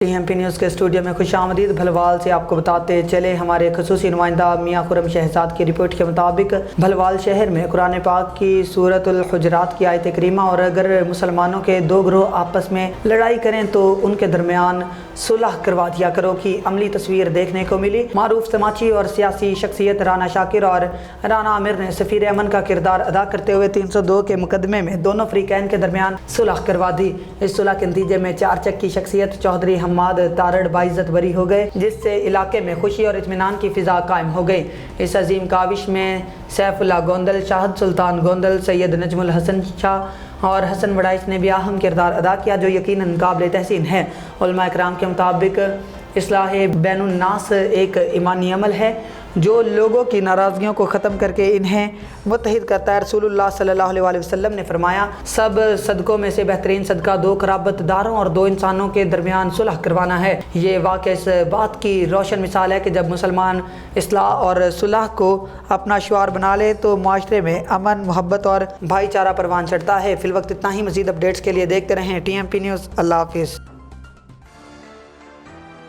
TMP news کے studio میں خوش آمدید۔ بھلوال سے آپ کو بتاتے چلے ہمارے خصوصی نمائندہ میاں خرم شہزاد کی رپورٹ کے مطابق بھلوال شہر میں قرآن پاک کی سورۃ الحجرات کی آیت کریمہ اور اگر مسلمانوں کے دو گروہ آپس میں لڑائی کریں تو ان کے درمیان صلح کروا دیا کرو کی عملی تصویر دیکھنے کو ملی۔ معروف سماجی اور سیاسی شخصیت رانا شاکر اور رانا عامر نے سفیر امن کا کردار ادا کرتے ہوئے 302 کے مقدمے میں دونوں فریقین کے درمیان صلح کروا دی۔ اس صلح کے نتیجے میں چار چک کی شخصیت چودھری حماد تارڑ باعزت بری ہو گئے، جس سے علاقے میں خوشی اور اطمینان کی فضا قائم ہو گئی۔ اس عظیم کاوش میں سیف اللہ گوندل، شاہد سلطان گوندل، سید نجم الحسن شاہ اور حسن وڑائچ نے بھی اہم کردار ادا کیا، جو یقیناً قابل تحسین ہے۔ علماء کرام کے مطابق اصلاح بین الناس ایک ایمانی عمل ہے جو لوگوں کی ناراضگیوں کو ختم کر کے انہیں متحد کرتا ہے۔ رسول اللہ صلی اللہ علیہ وسلم نے فرمایا، سب صدقوں میں سے بہترین صدقہ دو قرابت داروں اور دو انسانوں کے درمیان صلح کروانا ہے۔ یہ واقعہ اس بات کی روشن مثال ہے کہ جب مسلمان اصلاح اور صلح کو اپنا شعار بنا لے تو معاشرے میں امن، محبت اور بھائی چارہ پروان چڑھتا ہے۔ فی الوقت اتنا ہی۔ مزید اپڈیٹس کے لیے دیکھتے رہیں TMP نیوز۔ اللہ حافظ۔